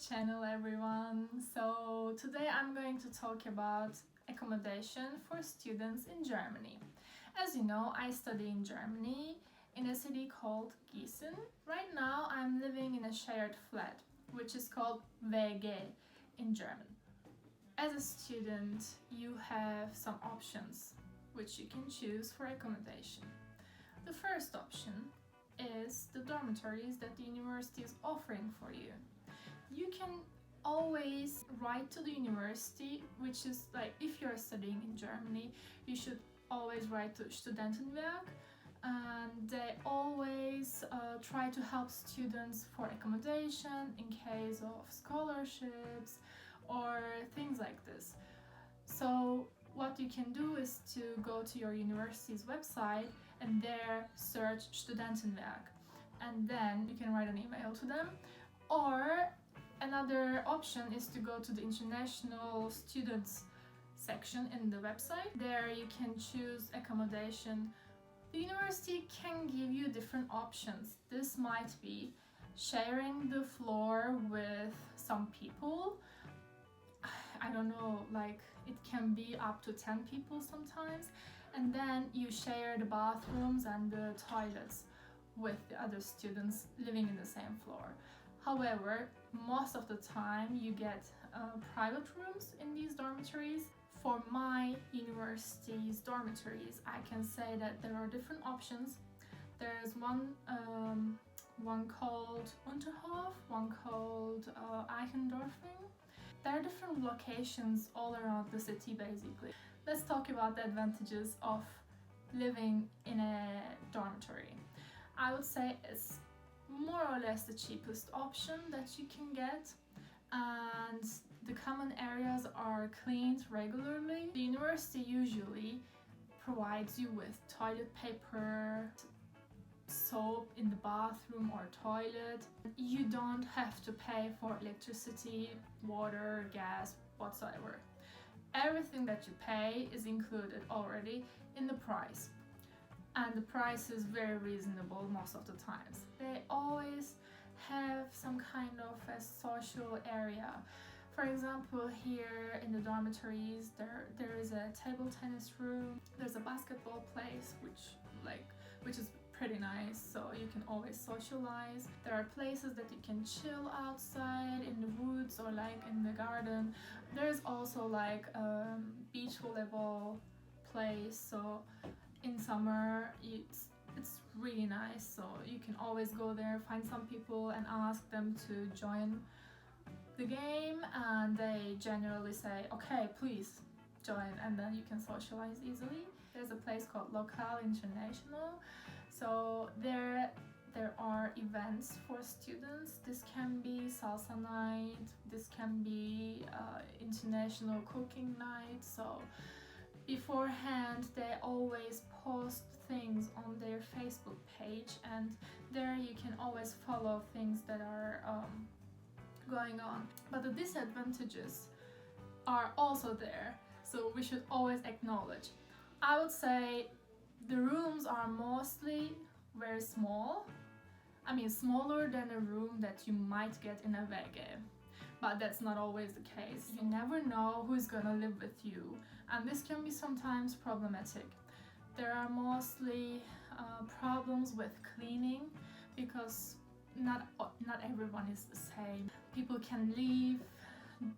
channel, everyone. So today I'm going to talk about accommodation for students in Germany. As you know, I study in Germany in a city called Giessen. Right now I'm living in a shared flat, which is called WG in German. As a student, you have some options which you can choose for accommodation. The first option is the dormitories that the university is offering for you. You can always write to the university, which is like if you're studying in Germany, you should always write to Studentenwerk, and they always try to help students for accommodation in case of scholarships or things like this. So what you can do is to go to your university's website and there search Studentenwerk, and then you can write an email to them. Or another option is to go to the international students section in the website. There you can choose accommodation. The university can give you different options. This might be sharing the floor with some people. I don't know, like it can be up to 10 people sometimes, and then you share the bathrooms and the toilets with the other students living in the same floor. However, most of the time you get private rooms in these dormitories. For my university's dormitories, I can say that there are different options. There's one called Unterhof, one called Eichendorfing. There are different locations all around the city basically. Let's talk about the advantages of living in a dormitory. I would say it's more or less the cheapest option that you can get, and the common areas are cleaned regularly. The university usually provides you with toilet paper, soap in the bathroom or toilet. You don't have to pay for electricity, water, gas, whatsoever. Everything that you pay is included already in the price, and the price is very reasonable most of the times. They always have some kind of a social area. For example, here in the dormitories there is a table tennis room, there's a basketball place which is pretty nice, so you can always socialize. There are places that you can chill outside in the woods or like in the garden. There's also like a beach volleyball place, so in summer it's really nice, so you can always go there, find some people and ask them to join the game, and they generally say okay, please join, and then you can socialize easily. There's a place called Local International, so there are events for students. This can be salsa night, this can be international cooking night. So beforehand they always post things on their Facebook page, and there you can always follow things that are going on. But the disadvantages are also there, so we should always acknowledge. I would say the rooms are mostly very small. I mean, smaller than a room that you might get in a WG, but that's not always the case. You never know who's gonna live with you, and this can be sometimes problematic. There are mostly problems with cleaning, because not everyone is the same. People can leave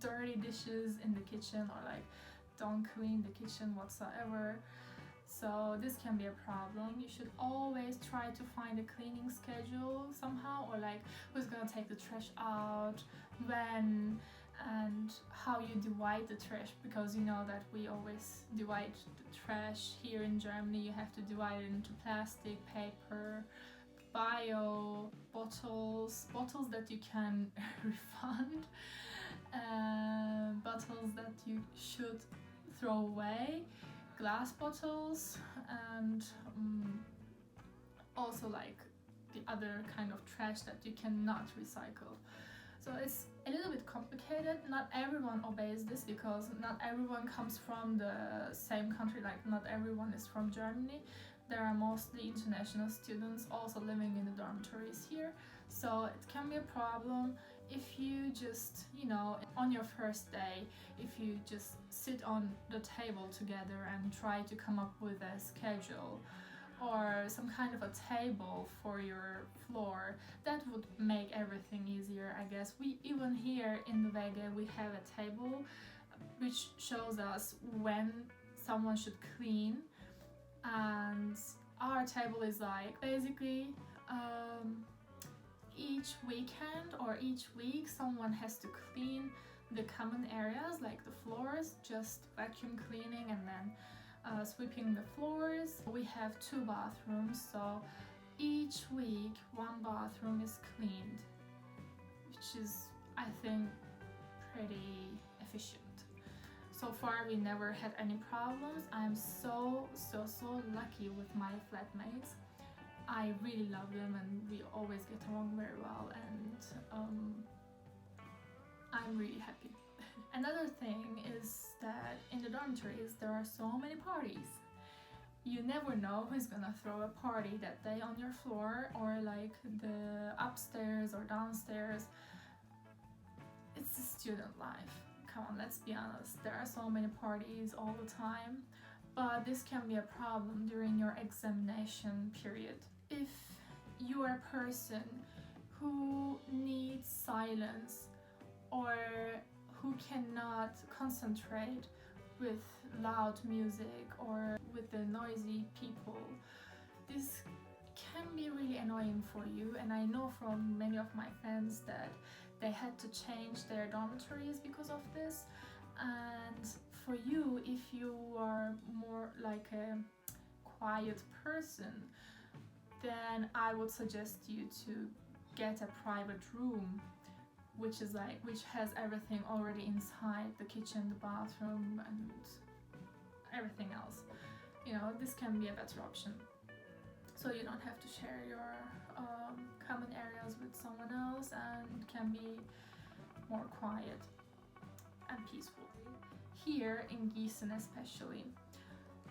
dirty dishes in the kitchen or like don't clean the kitchen whatsoever. So this can be a problem. You should always try to find a cleaning schedule somehow, or like who's gonna take the trash out, when, and how you divide the trash, because you know that we always divide the trash here in Germany. You have to divide it into plastic, paper, bio, bottles that you can refund, bottles that you should throw away, glass bottles, and also like the other kind of trash that you cannot recycle. So it's a little bit complicated. Not everyone obeys this, because not everyone comes from the same country, like not everyone is from Germany. There are mostly international students also living in the dormitories here, so it can be a problem. if you just, on your first day, if you just sit on the table together and try to come up with a schedule or some kind of a table for your floor, that would make everything easier, I guess. We even here in the Vega, we have a table which shows us when someone should clean, and our table is like basically each weekend or each week someone has to clean the common areas like the floors, just vacuum cleaning and then sweeping the floors. We have 2 bathrooms, so each week 1 bathroom is cleaned, which is, I think, pretty efficient. So far we never had any problems. I'm so lucky with my flatmates. I really love them and we always get along very well, and I'm really happy. Another thing is that in the dormitories there are so many parties. You never know who's gonna throw a party that day on your floor or like the upstairs or downstairs. It's a student life. Come on, let's be honest, there are so many parties all the time, but this can be a problem during your examination period. If you are a person who needs silence or who cannot concentrate with loud music or with the noisy people, this can be really annoying for you, and I know from many of my friends that they had to change their dormitories because of this. And for you, if you are more like a quiet person, then I would suggest you to get a private room which has everything already inside, the kitchen, the bathroom and everything else. This can be a better option, so you don't have to share your common areas with someone else, and can be more quiet and peaceful. Here in Giessen especially,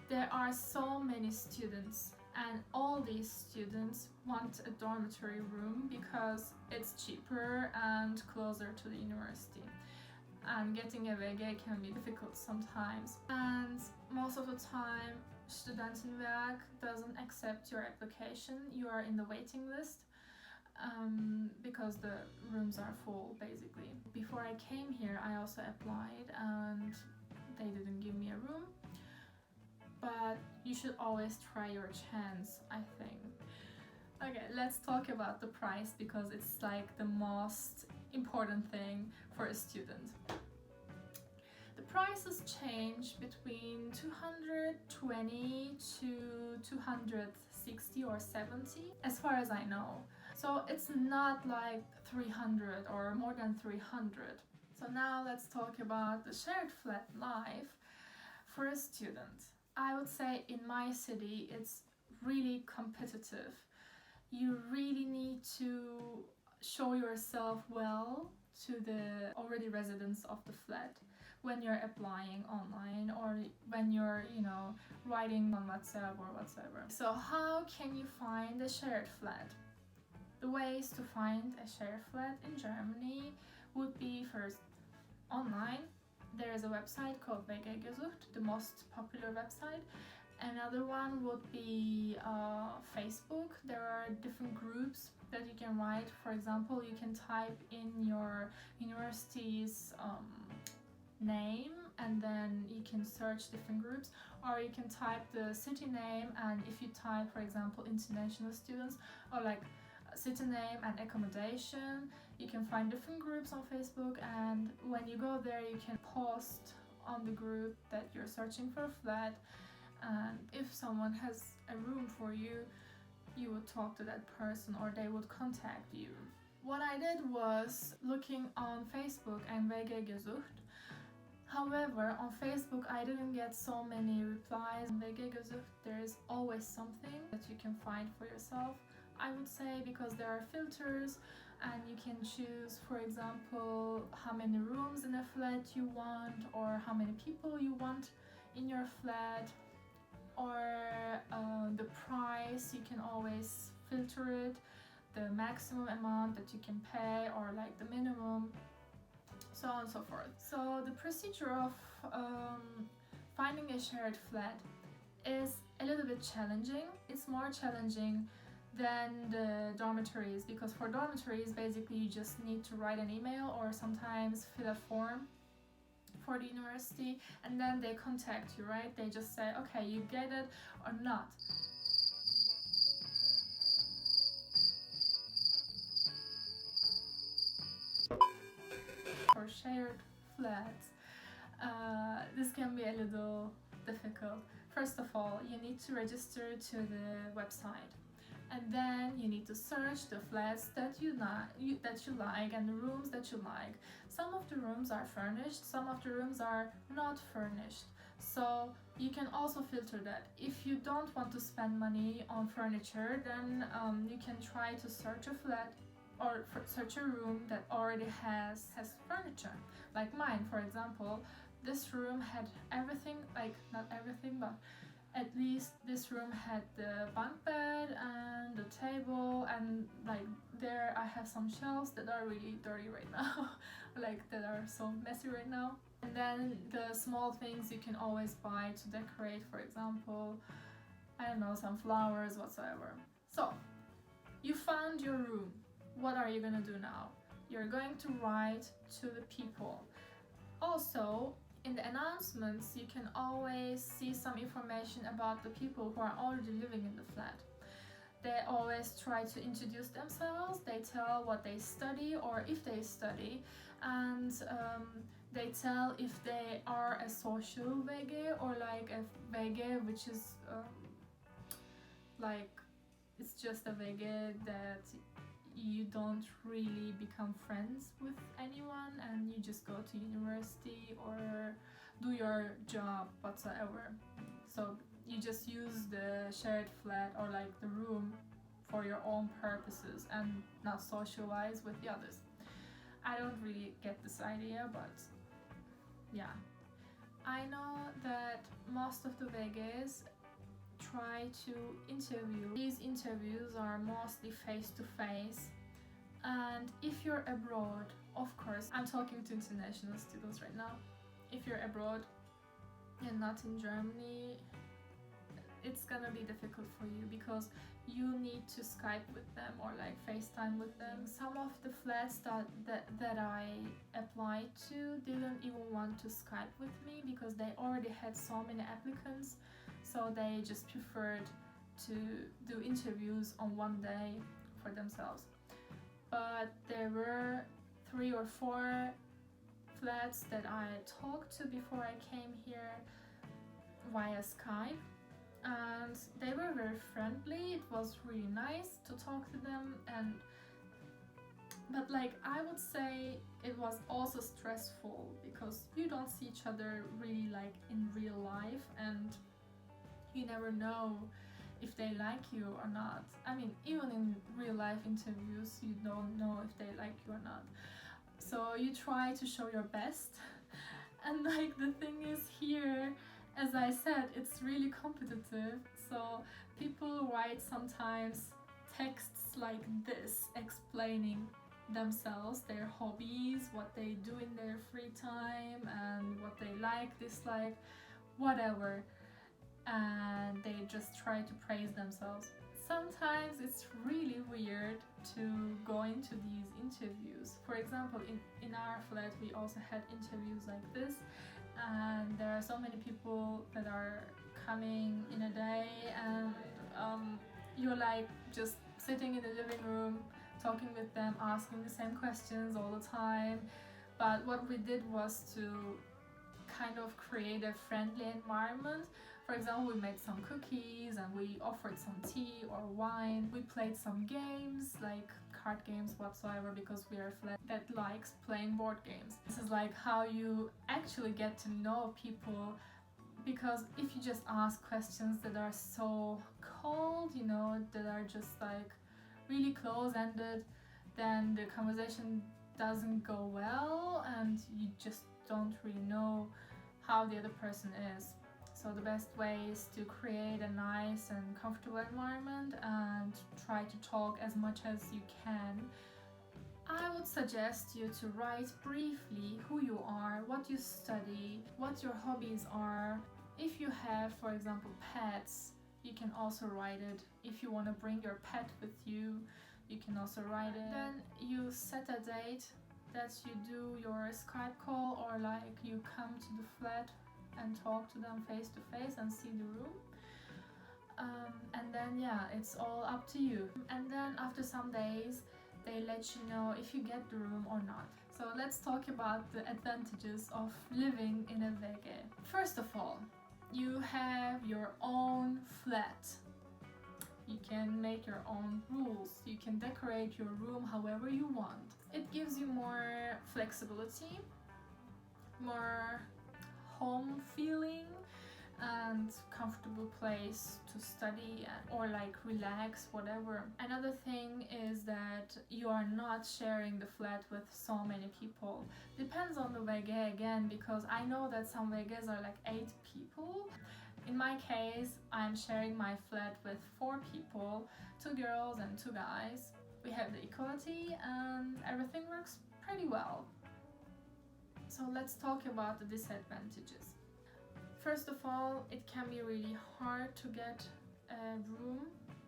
there are so many students, and all these students want a dormitory room because it's cheaper and closer to the university. And getting a WG can be difficult sometimes, and most of the time Studentenwerk doesn't accept your application. You are in the waiting list because the rooms are full basically. Before I came here I also applied and they didn't give me a room, but you should always try your chance, I think. Okay, let's talk about the price because it's like the most important thing for a student. The prices change between 220 to 260 or 70 as far as I know. So it's not like 300 or more than 300. So now let's talk about the shared flat life for a student. I would say in my city it's really competitive. You really need to show yourself well to the already residents of the flat when you're applying online or when you're, writing on WhatsApp or whatever. So how can you find a shared flat? The ways to find a shared flat in Germany would be first online. There is a website called WG Gesucht, the most popular website. Another one would be Facebook. There are different groups that you can write. For example, you can type in your university's name and then you can search different groups, or you can type the city name, and if you type, for example, international students or like city name and accommodation, you can find different groups on Facebook, and when you go there you can post on the group that you're searching for a flat, and if someone has a room for you, you would talk to that person or they would contact you. What I did was looking on Facebook and WG Gesucht. However, on Facebook I didn't get so many replies. On WG Gesucht there is always something that you can find for yourself, I would say, because there are filters and you can choose, for example, how many rooms in a flat you want or how many people you want in your flat, or the price. You can always filter it. the maximum amount that you can pay or like the minimum, so on and so forth. So the procedure of finding a shared flat is a little bit challenging. It's more challenging than the dormitories, because for dormitories basically you just need to write an email or sometimes fill a form for the university, and then they contact you, right? They just say, okay, you get it or not. For shared flats, this can be a little difficult. First of all, you need to register to the website, and then you need to search the flats that you like and the rooms that you like. Some of the rooms are furnished, some of the rooms are not furnished. So you can also filter that. If you don't want to spend money on furniture, then you can try to search a flat or search a room that already has furniture. Like mine, for example, this room had everything, like not everything, but at least this room had the bunk bed and the table, and like there I have some shelves that are really dirty right now, like that are so messy right now. And then the small things you can always buy to decorate, for example, I don't know, some flowers, whatsoever. So you found your room. What are you gonna do now? You're going to write to the people. Also, in the announcements, you can always see some information about the people who are already living in the flat. They always try to introduce themselves, they tell what they study or if they study, and they tell if they are a social WG or like a WG which is like, it's just a WG that you don't really become friends with anyone and you just go to university or do your job whatsoever. So you just use the shared flat or like the room for your own purposes and not socialize with the others. I don't really get this idea, but yeah. I know that most of the WGs try to interview. These interviews are mostly face-to-face, and if you're abroad, of course, I'm talking to international students right now. If you're abroad and not in Germany, it's gonna be difficult for you because you need to Skype with them or like FaceTime with them. Some of the flats that I applied to didn't even want to Skype with me because they already had so many applicants, so they just preferred to do interviews on one day for themselves. But there were 3 or 4 flats that I talked to before I came here via Skype, and they were very friendly. It was really nice to talk to them, but like I would say it was also stressful because you don't see each other really like in real life, and you never know if they like you or not. I mean, even in real life interviews, you don't know if they like you or not. So you try to show your best. And like the thing is here, as I said, it's really competitive. So people write sometimes texts like this, explaining themselves, their hobbies, what they do in their free time, and what they like, dislike, whatever. And they just try to praise themselves. Sometimes it's really weird to go into these interviews. For example, in our flat we also had interviews like this, and there are so many people that are coming in a day, and you're like just sitting in the living room talking with them, asking the same questions all the time. But what we did was to kind of create a friendly environment. For example, we made some cookies and we offered some tea or wine. We played some games, like card games whatsoever, because we are a flat that likes playing board games. This is like how you actually get to know people, because if you just ask questions that are so cold, you know, that are just like really close-ended, then the conversation doesn't go well and you just don't really know how the other person is. So So the best way is to create a nice and comfortable environment and try to talk as much as you can. I would suggest you to write briefly who you are, what you study, what your hobbies are. If you have, for example, pets, you can also write it. If you want to bring your pet with you, you can also write it. Then you set a date that you do your Skype call, or like you come to the flat and talk to them face to face and see the room. And then yeah, it's all up to you. And then after some days, they let you know if you get the room or not. So let's talk about the advantages of living in a WG. First of all, you have your own flat. You can make your own rules. You can decorate your room however you want. It gives you more flexibility, more home feeling, and comfortable place to study or like relax, whatever. Another thing is that you are not sharing the flat with so many people. Depends on the WG again, because I know that some WGs are like 8 people. In my case, I'm sharing my flat with 4 people, 2 girls and 2 guys. We have the equality and everything works pretty well. So let's talk about the disadvantages. First of all, it can be really hard to get a room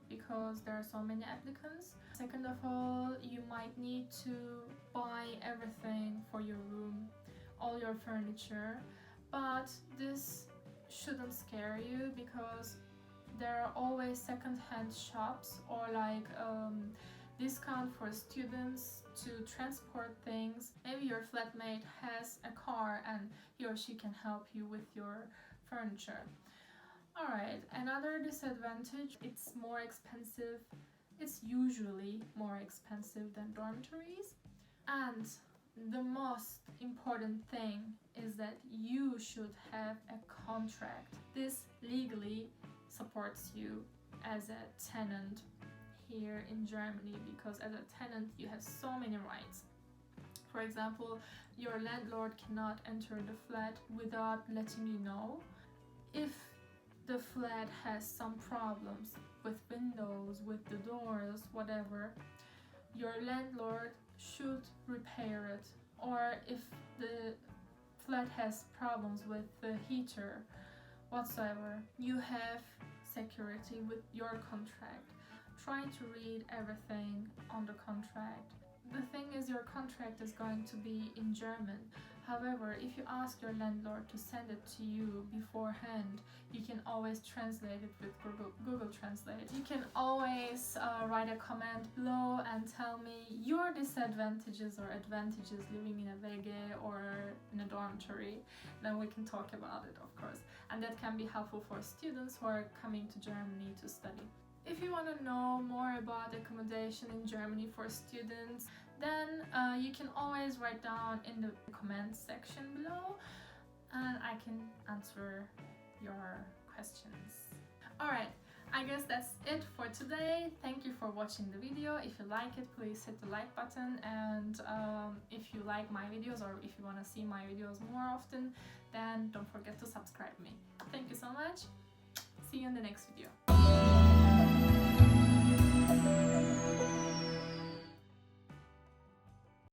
because there are so many applicants. Second of all, you might need to buy everything for your room, all your furniture, but this shouldn't scare you because there are always second-hand shops or like discount for students to transport things. Maybe your flatmate has a car and he or she can help you with your furniture. Alright, another disadvantage, it's more expensive. It's usually more expensive than dormitories. And the most important thing is that you should have a contract. This legally supports you as a tenant here in Germany, because as a tenant you have so many rights. For example, your landlord cannot enter the flat without letting you know. If the flat has some problems with windows, with the doors, whatever, your landlord should repair it. Or if the flat has problems with the heater whatsoever, you have security with your contract. Try to read everything on the contract. The thing is, your contract is going to be in German. However, if you ask your landlord to send it to you beforehand, you can always translate it with Google Translate. You can always write a comment below and tell me your disadvantages or advantages living in a WG or in a dormitory. Then we can talk about it, of course. And that can be helpful for students who are coming to Germany to study. If you want to know more about accommodation in Germany for students, then you can always write down in the comments section below and I can answer your questions. Alright, I guess that's it for today. Thank you for watching the video. If you like it, please hit the like button, and if you like my videos or if you want to see my videos more often, then don't forget to subscribe me. Thank you so much. See you in the next video.